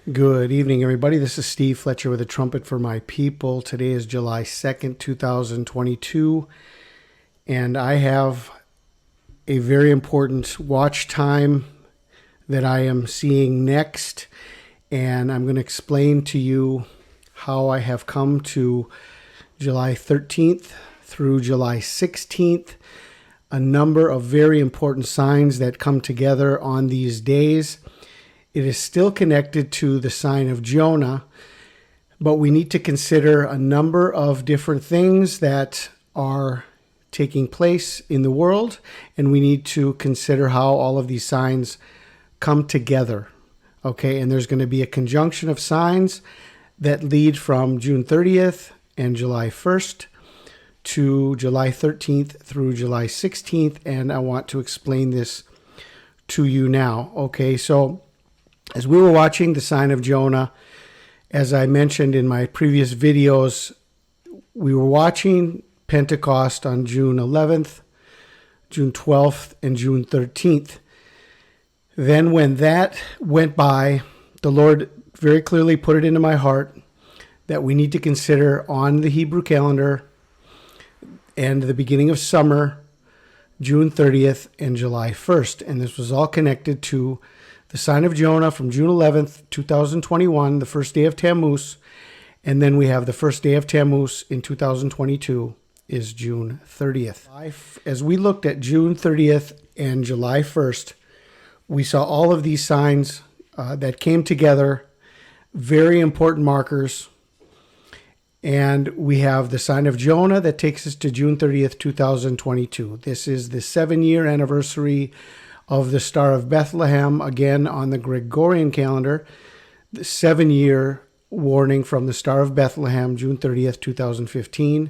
Good evening, everybody. This is Steve Fletcher with a trumpet for my people. Today is July 2nd, 2022, and I have a very important watch time that I am seeing next, and I'm going to explain to you how I have come to July 13th through July 16th, a number of very important signs that come together on these days. It is still connected to the sign of Jonah, but we need to consider a number of different things that are taking place in the world, and we need to consider how all of these signs come together. Okay, and there's going to be a conjunction of signs that lead from June 30th and July 1st to July 13th through July 16th, and I want to explain this to you now. Okay, so as we were watching the sign of Jonah, as I mentioned in my previous videos, we were watching Pentecost on June 11th, June 12th, and June 13th. Then when that went by, the Lord very clearly put it into my heart that we need to consider on the Hebrew calendar and the beginning of summer, June 30th and July 1st. And this was all connected to the sign of Jonah from June 11th, 2021, the first day of Tammuz. And then we have the first day of Tammuz in 2022 is June 30th. As we looked at June 30th and July 1st, we saw all of these signs that came together, very important markers. And we have the sign of Jonah that takes us to June 30th, 2022. This is the 7-year anniversary of the Star of Bethlehem, again on the Gregorian calendar, the 7-year warning from the Star of Bethlehem, June 30th, 2015.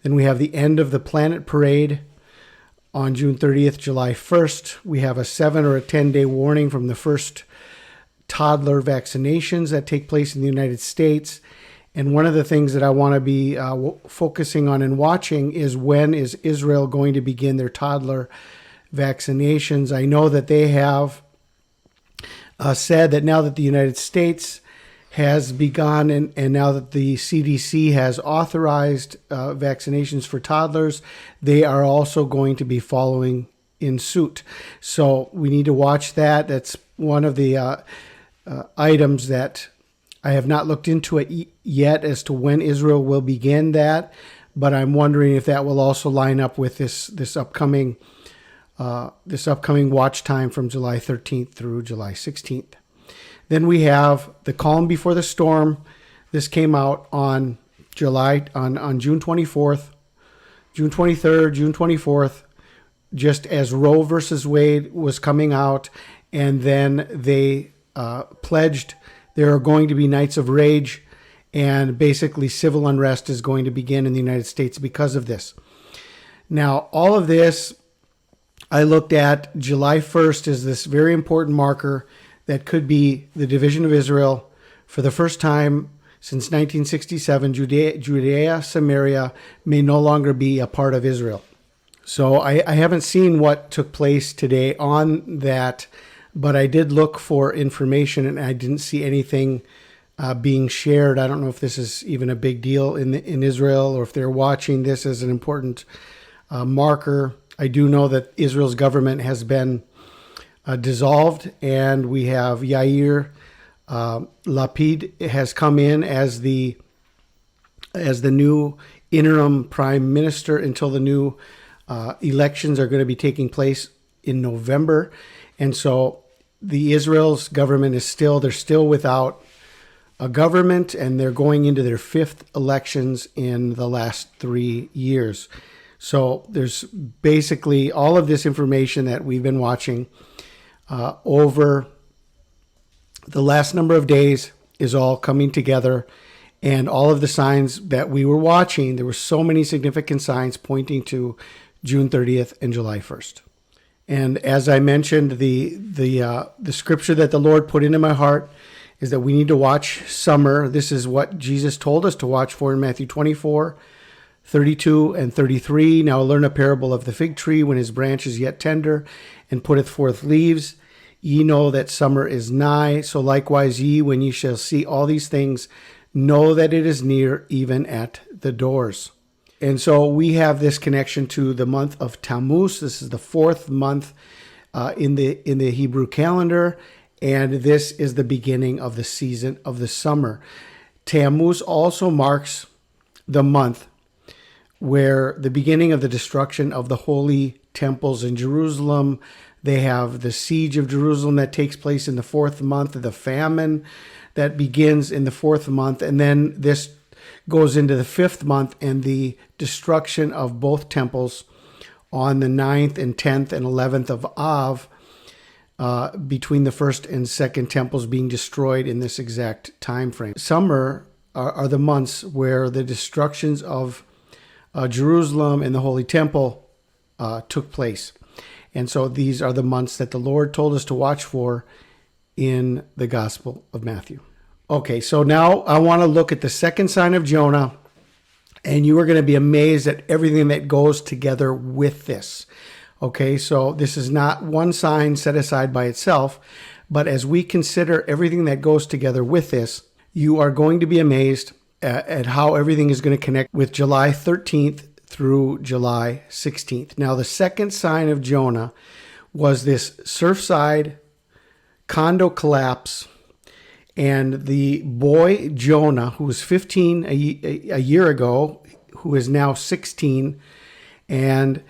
Then we have the end of the planet parade on June 30th, July 1st. We have a 7 or a 10-day warning from the first toddler vaccinations that take place in the United States. And one of the things that I want to be focusing on and watching is when is Israel going to begin their toddler vaccinations. I know that they have said that now that the United States has begun and now that the CDC has authorized vaccinations for toddlers, they are also going to be following in suit. So we need to watch that. That's one of the items that I have not looked into it yet as to when Israel will begin that, but I'm wondering if that will also line up with this upcoming watch time from July 13th through July 16th. Then we have the calm before the storm. This came out on June 24th, June 23rd, June 24th, just as Roe versus Wade was coming out, and then they pledged there are going to be nights of rage, and basically civil unrest is going to begin in the United States because of this. Now, all of this, I looked at July 1st as this very important marker that could be the division of Israel. For the first time since 1967, Judea, Samaria may no longer be a part of Israel. So I haven't seen what took place today on that, but I did look for information and I didn't see anything being shared. I don't know if this is even a big deal in Israel or if they're watching this as an important marker. I do know that Israel's government has been dissolved, and we have Yair Lapid has come in as the new interim prime minister until the new elections are going to be taking place in November. And so the Israel's government they're still without a government, and they're going into their 5th elections in the last 3 years. So there's basically all of this information that we've been watching over the last number of days is all coming together, and all of the signs that we were watching, there were so many significant signs pointing to June 30th and July 1st. And as I mentioned, the scripture that the Lord put into my heart is that we need to watch summer. This is what Jesus told us to watch for in Matthew 24, 32 and 33. Now learn a parable of the fig tree when his branch is yet tender and putteth forth leaves. Ye know that summer is nigh, so likewise ye, when ye shall see all these things, know that it is near, even at the doors. And so we have this connection to the month of Tammuz. This is the fourth month in the Hebrew calendar, and this is the beginning of the season of the summer. Tammuz also marks the month where the beginning of the destruction of the holy temples in Jerusalem. They have the siege of Jerusalem that takes place in the fourth month, the famine that begins in the fourth month, and then this goes into the fifth month and the destruction of both temples on the 9th and 10th and 11th of Av, between the first and second temples being destroyed in this exact time frame. Summer are the months where the destructions of Jerusalem and the Holy Temple took place. And so these are the months that the Lord told us to watch for in the Gospel of Matthew. Okay, so now I want to look at the second sign of Jonah, and you are going to be amazed at everything that goes together with this. Okay, so this is not one sign set aside by itself, but as we consider everything that goes together with this, you are going to be amazed at how everything is going to connect with July 13th through July 16th. Now, the second sign of Jonah was this Surfside condo collapse, and the boy Jonah, who was 15 a year ago, who is now 16, and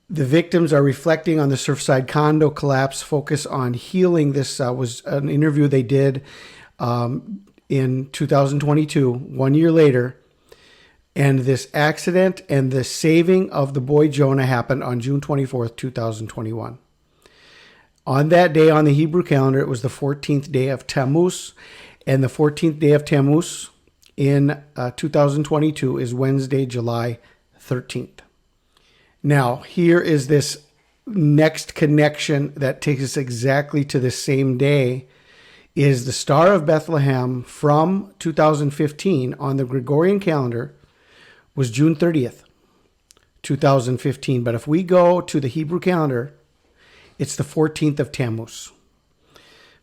the victims are reflecting on the Surfside condo collapse, focus on healing. This was an interview they did in 2022, 1 year later. And this accident and the saving of the boy Jonah happened on June 24th, 2021. On that day on the Hebrew calendar, it was the 14th day of Tammuz. And the 14th day of Tammuz in 2022 is Wednesday, July 13th. Now, here is this next connection that takes us exactly to the same day, is the Star of Bethlehem from 2015 on the Gregorian calendar was June 30th, 2015. But if we go to the Hebrew calendar, it's the 14th of Tammuz,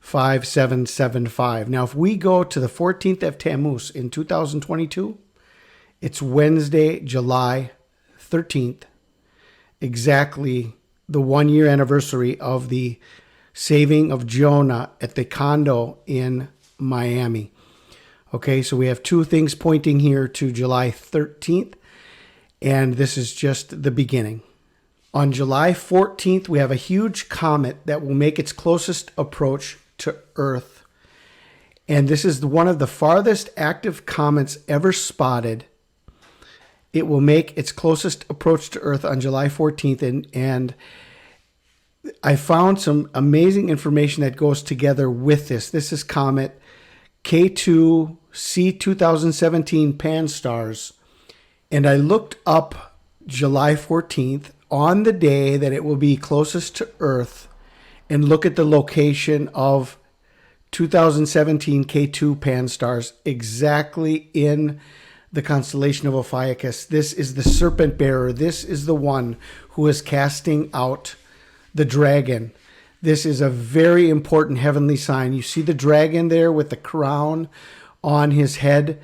5775. Now, if we go to the 14th of Tammuz in 2022, it's Wednesday, July 13th, exactly the 1 year anniversary of the saving of Jonah at the condo in Miami. Okay, so we have two things pointing here to July 13th, and this is just the beginning. On July 14th, we have a huge comet that will make its closest approach to Earth. And this is one of the farthest active comets ever spotted. It will make its closest approach to Earth on July 14th. And I found some amazing information that goes together with this. This is comet K2 C2017 Pan-STARRS. And I looked up July 14th on the day that it will be closest to Earth and look at the location of 2017 K2 Pan-STARRS exactly in the constellation of Ophiuchus. This is the serpent bearer. This is the one who is casting out the dragon. This is a very important heavenly sign. You see the dragon there with the crown on his head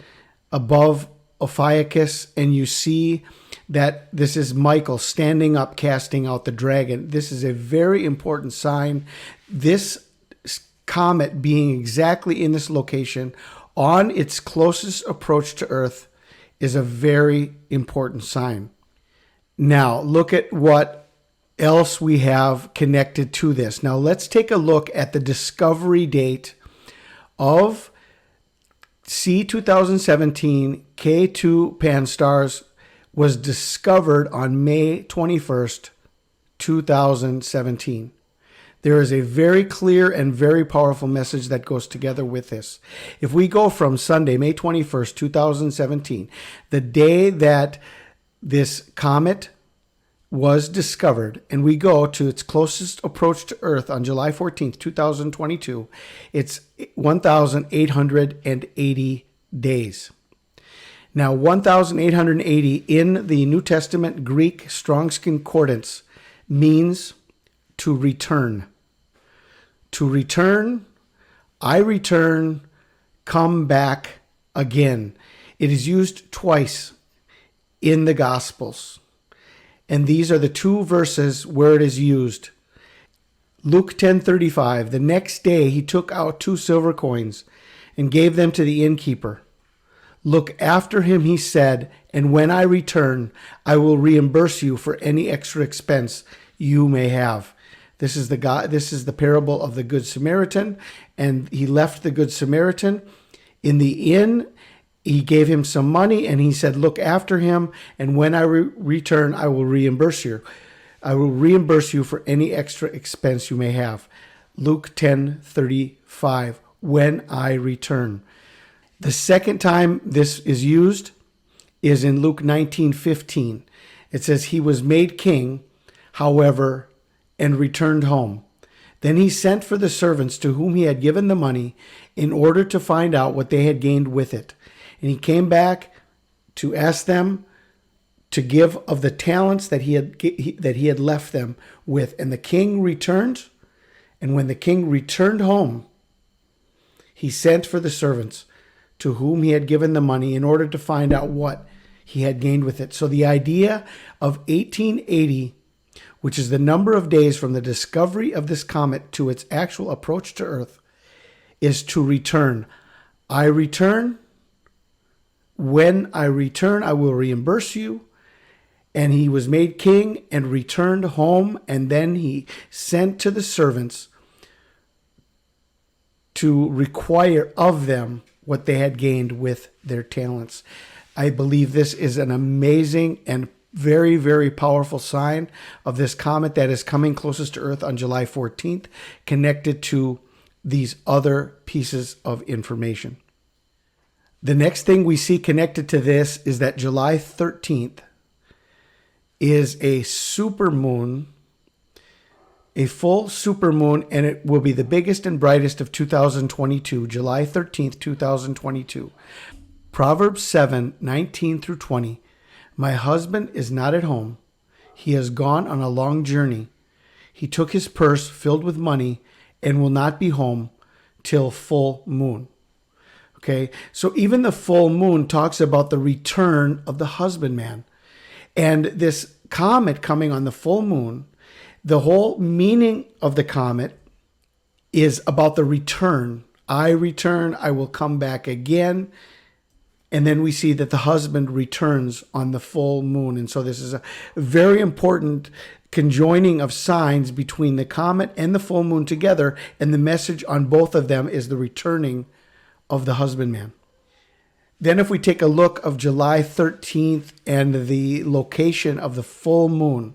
above Ophiuchus, and you see that this is Michael standing up, casting out the dragon. This is a very important sign. This comet being exactly in this location on its closest approach to Earth is a very important sign. Now, look at what else we have connected to this. Now, let's take a look at the discovery date of C2017 K2 Pan-STARRS was discovered on May 21st, 2017. There is a very clear and very powerful message that goes together with this. If we go from Sunday, May 21st, 2017, the day that this comet was discovered, and we go to its closest approach to Earth on July 14th, 2022, it's 1,880 days. Now, 1,880 in the New Testament Greek Strong's Concordance means to return. To return, I return, come back again. It is used twice in the Gospels. And these are the two verses where it is used. Luke 10:35, the next day he took out 2 silver coins and gave them to the innkeeper. Look after him, he said, and when I return, I will reimburse you for any extra expense you may have. This is the parable of the Good Samaritan, and he left the Good Samaritan in the inn. He gave him some money, and he said, look after him, and when I return, I will reimburse you. I will reimburse you for any extra expense you may have. Luke 10:35, when I return. The second time this is used is in Luke 19:15. It says, he was made king, however, and returned home. Then he sent for the servants to whom he had given the money in order to find out what they had gained with it. And he came back to ask them to give of the talents that he had left them with. And the king returned, and when the king returned home, he sent for the servants to whom he had given the money in order to find out what he had gained with it. So the idea of 1880, which is the number of days from the discovery of this comet to its actual approach to Earth, is to return. I return. When I return, I will reimburse you. And he was made king and returned home, and then he sent to the servants to require of them what they had gained with their talents. I believe this is an amazing and very, very powerful sign of this comet that is coming closest to Earth on July 14th, connected to these other pieces of information. The next thing we see connected to this is that July 13th is a supermoon, a full supermoon, and it will be the biggest and brightest of 2022, July 13th, 2022. Proverbs 7:19 through 20. My husband is not at home. He has gone on a long journey. He took his purse filled with money and will not be home till full moon. Okay, so even the full moon talks about the return of the husbandman. And this comet coming on the full moon, the whole meaning of the comet is about the return. I return, I will come back again. And then we see that the husband returns on the full moon. And so this is a very important conjoining of signs between the comet and the full moon together. And the message on both of them is the returning of the husbandman. Then if we take a look of July 13th and the location of the full moon,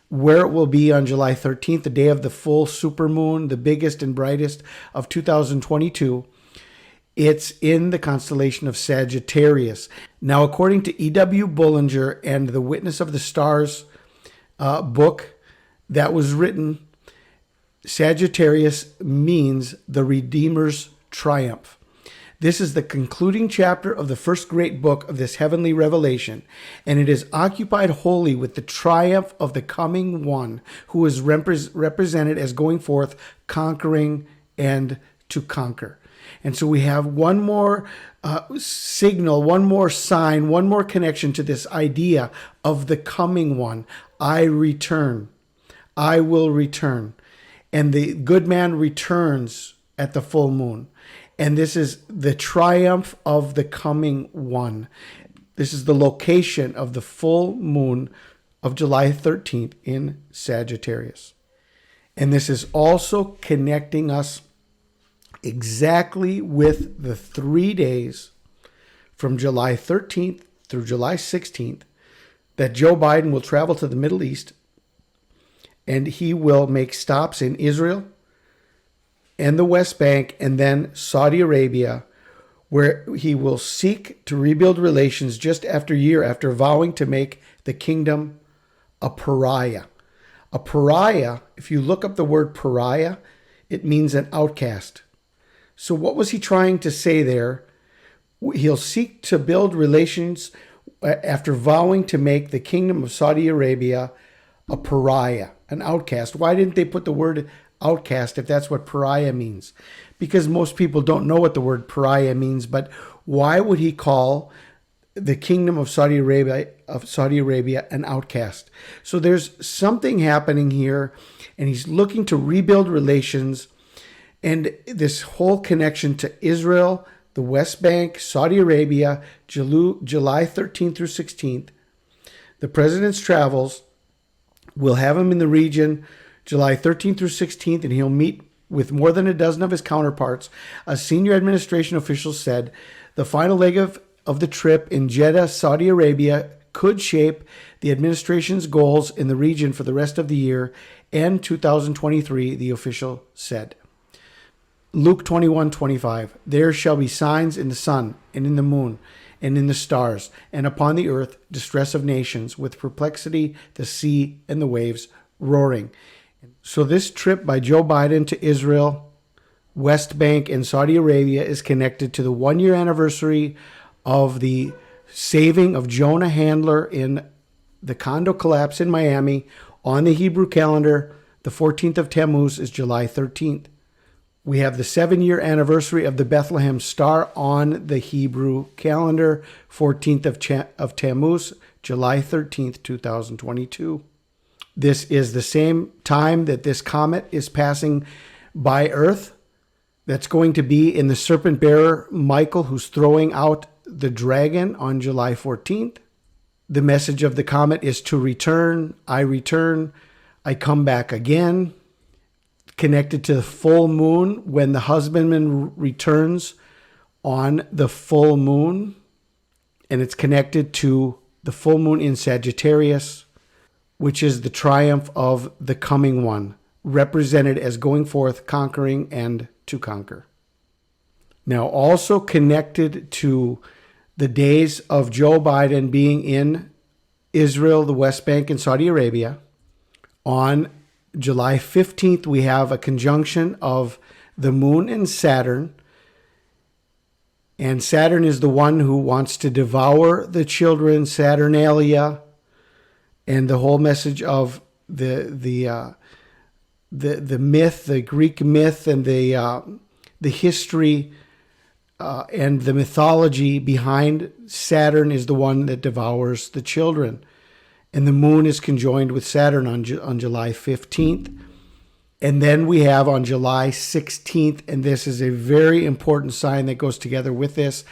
where it will be on July 13th, the day of the full supermoon, the biggest and brightest of 2022, it's in the constellation of Sagittarius. Now, according to E.W. Bullinger and the Witness of the Stars book that was written, Sagittarius means the Redeemer's triumph. This is the concluding chapter of the first great book of this heavenly revelation, and it is occupied wholly with the triumph of the coming one who is represented as going forth, conquering and to conquer. And so we have one more signal, one more sign, one more connection to this idea of the coming one. I return. I will return. And the good man returns at the full moon. And this is the triumph of the coming one. This is the location of the full moon of July 13th in Sagittarius. And this is also connecting us exactly with the 3 days from July 13th through July 16th that Joe Biden will travel to the Middle East, and he will make stops in Israel and the West Bank and then Saudi Arabia, where he will seek to rebuild relations just after a year after vowing to make the kingdom a pariah. A pariah, if you look up the word pariah, it means an outcast. So what was he trying to say there? He'll seek to build relations after vowing to make the kingdom of Saudi Arabia a pariah, an outcast. Why didn't they put the word outcast, if that's what pariah means. Because most people don't know what the word pariah means, but why would he call the kingdom of Saudi Arabia an outcast? So there's something happening here, and he's looking to rebuild relations, and this whole connection to Israel, the West Bank, Saudi Arabia, July 13th through 16th. The president's travels will have him in the region July 13th through 16th, and he'll meet with more than a dozen of his counterparts. A senior administration official said the final leg of the trip in Jeddah, Saudi Arabia, could shape the administration's goals in the region for the rest of the year and 2023, the official said. Luke 21:25. There shall be signs in the sun and in the moon and in the stars, and upon the earth distress of nations, with perplexity the sea and the waves roaring. So this trip by Joe Biden to Israel, West Bank, and Saudi Arabia is connected to the 1-year anniversary of the saving of Jonah Handler in the condo collapse in Miami. On the Hebrew calendar, the 14th of Tammuz is July 13th. We have the 7-year anniversary of the Bethlehem Star on the Hebrew calendar, 14th of Tammuz, July 13th, 2022. This is the same time that this comet is passing by Earth. That's going to be in the serpent bearer Michael, who's throwing out the dragon on July 14th. The message of the comet is to return, I come back again. Connected to the full moon, when the husbandman returns on the full moon, and it's connected to the full moon in Sagittarius, which is the triumph of the coming one, represented as going forth, conquering, and to conquer. Now, also connected to the days of Joe Biden being in Israel, the West Bank, and Saudi Arabia, on July 15th, we have a conjunction of the moon and Saturn. And Saturn is the one who wants to devour the children, Saturnalia, and the whole message of the myth, the Greek myth, and the history and the mythology behind Saturn is the one that devours the children. And the moon is conjoined with Saturn on July 15th. And then we have on July 16th, and this is a very important sign that goes together with this.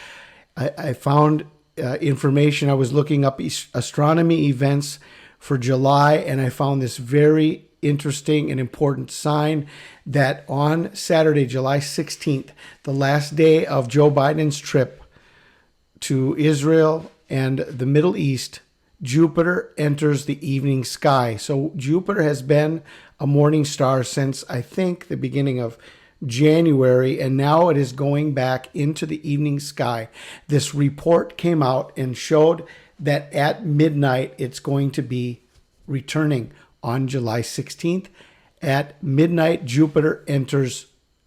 I found information. I was looking up astronomy events for July, and I found this very interesting and important sign that on Saturday, July 16th, the last day of Joe Biden's trip to Israel and the Middle East, Jupiter enters the evening sky. So Jupiter has been a morning star since, I think, the beginning of January, and now it is going back into the evening sky. This report came out and showed that at midnight it's going to be returning on July 16th. At midnight, Jupiter enters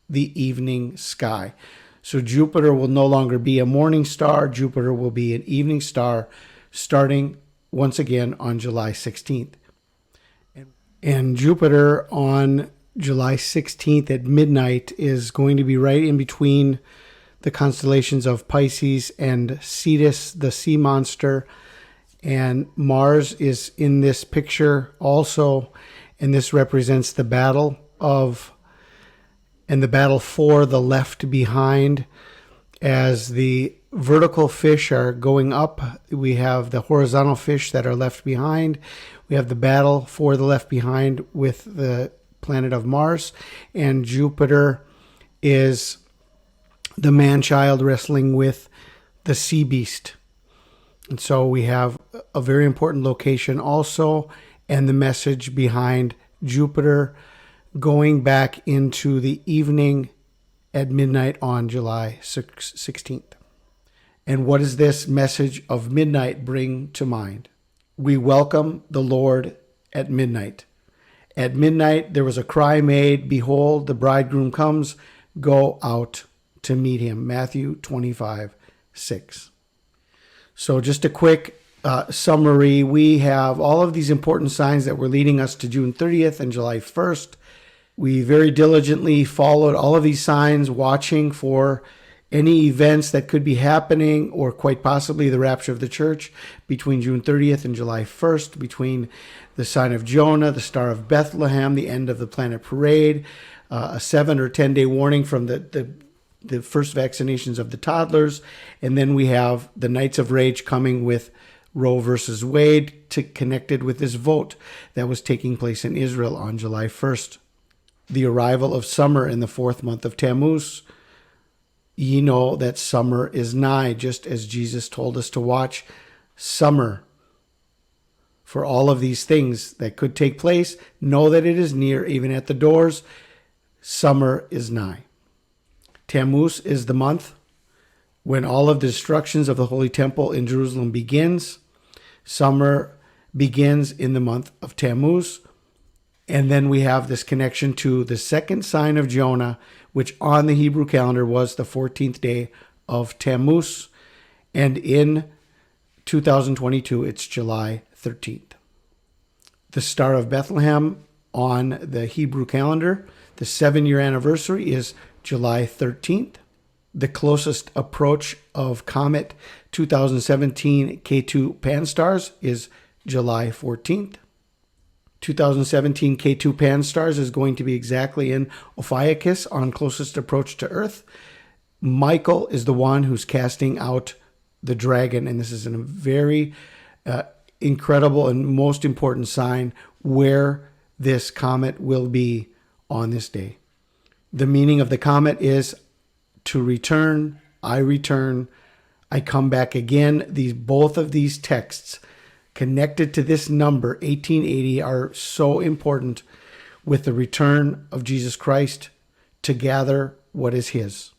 the evening sky. So Jupiter will no longer be a morning star. Jupiter will be an evening star starting once again on July 16th. And Jupiter on July 16th at midnight is going to be right in between the constellations of Pisces and Cetus, the sea monster. And Mars is in this picture also, and this represents the battle for the left behind. As the vertical fish are going up, we have the horizontal fish that are left behind. We have the battle for the left behind with the planet of Mars, and Jupiter is the man-child wrestling with the sea beast. And so we have a very important location also, and the message behind Jupiter going back into the evening at midnight on July 16th. And what does this message of midnight bring to mind? We welcome the Lord at midnight. At midnight, there was a cry made, behold, the bridegroom comes, go out to meet him. Matthew 25:6. So just a quick summary. We have all of these important signs that were leading us to June 30th and July 1st. We very diligently followed all of these signs, watching for any events that could be happening, or quite possibly the rapture of the church between June 30th and July 1st, between the sign of Jonah, the Star of Bethlehem, the end of the planet parade, a 7 or 10 day warning from the first vaccinations of the toddlers. And then we have the Nights of Rage coming with Roe versus Wade, connected with this vote that was taking place in Israel on July 1st. The arrival of summer in the 4th month of Tammuz. Ye know that summer is nigh, just as Jesus told us to watch summer. For all of these things that could take place, know that it is near, even at the doors. Summer is nigh. Tammuz is the month when all of the destructions of the Holy Temple in Jerusalem begins. Summer begins in the month of Tammuz. And then we have this connection to the second sign of Jonah, which on the Hebrew calendar was the 14th day of Tammuz. And in 2022, it's July 13th. The Star of Bethlehem on the Hebrew calendar, the 7-year anniversary is July 13th. The closest approach of comet 2017 K2 Pan-STARRS is July 14th. 2017 K2 Pan-STARRS is going to be exactly in Ophiuchus on closest approach to Earth. Michael is the one who's casting out the dragon, and this is a very incredible and most important sign where this comet will be on this day. The meaning of the comet is to return, I come back again. Both of these texts connected to this number, 1880, are so important with the return of Jesus Christ to gather what is his.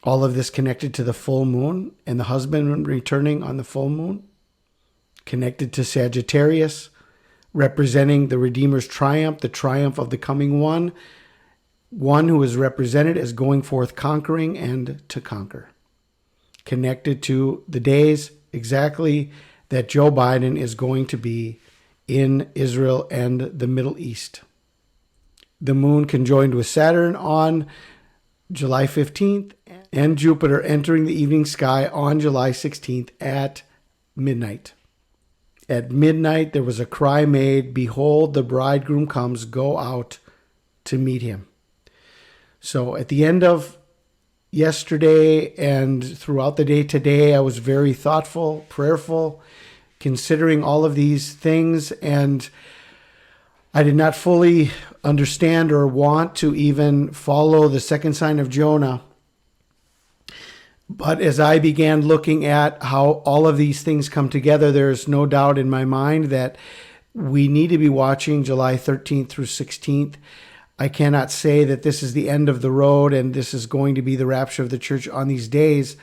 All of this connected to the full moon and the husband returning on the full moon, connected to Sagittarius, representing the Redeemer's triumph, the triumph of the coming one who is represented as going forth conquering and to conquer. Connected to the days exactly that Joe Biden is going to be in Israel and the Middle East. The moon conjoined with Saturn on July 15th and Jupiter entering the evening sky on July 16th at midnight. At midnight, there was a cry made, "Behold, the bridegroom comes, go out to meet him." So at the end of yesterday and throughout the day today, I was very thoughtful, prayerful, considering all of these things, and I did not fully understand or want to even follow the second sign of Jonah. But as I began looking at how all of these things come together, there's no doubt in my mind that we need to be watching July 13th through 16th. I cannot say that this is the end of the road and this is going to be the rapture of the church on these days.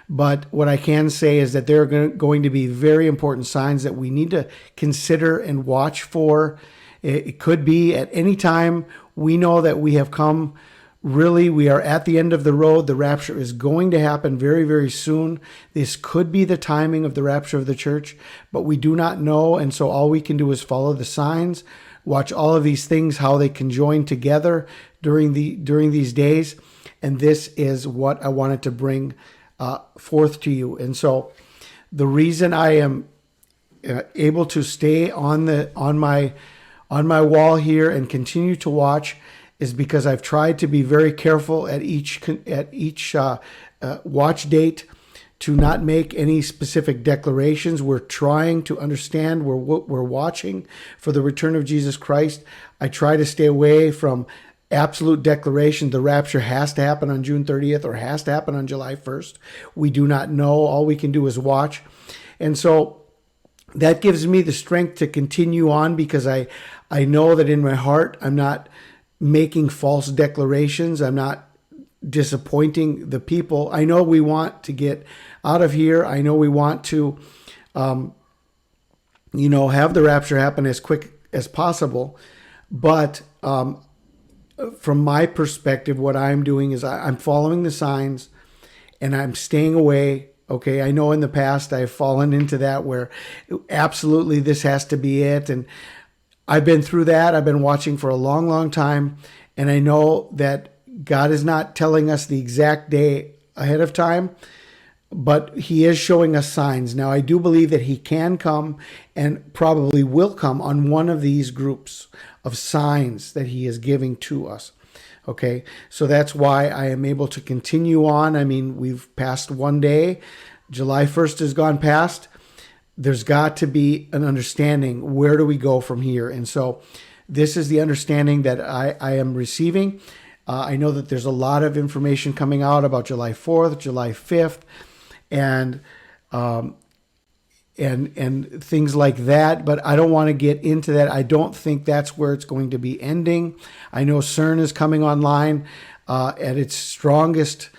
But what I can say is that there are going to be very important signs that we need to consider and watch for. It could be at any time. We know that we have come, really, we are at the end of the road. The rapture is going to happen very, very soon. This could be the timing of the rapture of the church, but we do not know. And so all we can do is follow the signs, watch all of these things, how they can join together during these days. And this is what I wanted to bring forth to you. And so the reason I am able to stay on my wall here and continue to watch is because I've tried to be very careful at each watch date to not make any specific declarations. We're trying to understand what we're watching for the return of Jesus Christ. I try to stay away from absolute declaration. The rapture has to happen on June 30th or has to happen on July 1st. We do not know. All we can do is watch. And so that gives me the strength to continue on because I know that in my heart, I'm not making false declarations. I'm not disappointing the people. I know we want to get out of here. I know we want to, have the rapture happen as quick as possible. But from my perspective, what I'm doing is I'm following the signs and I'm staying away. Okay, I know in the past I've fallen into that where absolutely this has to be it. And I've been through that. I've been watching for a long, long time. And I know that God is not telling us the exact day ahead of time, but he is showing us signs. Now, I do believe that he can come and probably will come on one of these groups of signs that he is giving to us. Okay, so that's why I am able to continue on. I mean, we've passed one day. July 1st has gone past. There's got to be an understanding. Where do we go from here? And so this is the understanding that I am receiving. I know that there's a lot of information coming out about July 4th, July 5th, and things like that, but I don't want to get into that. I don't think that's where it's going to be ending. I know CERN is coming online at its strongest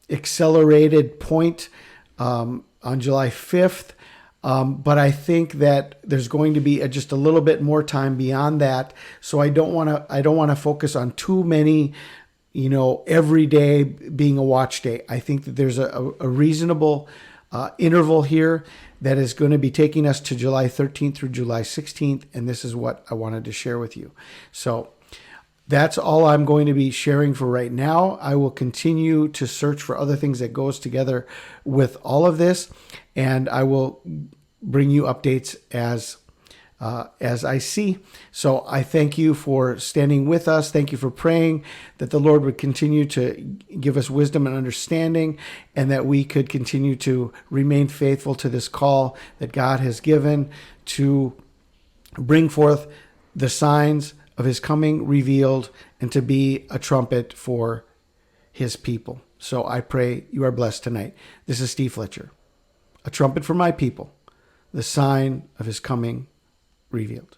accelerated point on July 5th. But I think that there's going to be just a little bit more time beyond that. So I don't want to focus on too many, every day being a watch day. I think that there's a reasonable interval here that is going to be taking us to July 13th through July 16th. And this is what I wanted to share with you. So that's all I'm going to be sharing for right now. I will continue to search for other things that goes together with all of this, and I will bring you updates as I see. So I thank you for standing with us. Thank you for praying that the Lord would continue to give us wisdom and understanding, and that we could continue to remain faithful to this call that God has given to bring forth the signs of his coming revealed and to be a trumpet for his people. So I pray you are blessed tonight. This is Steve Fletcher, a trumpet for my people, the sign of his coming revealed.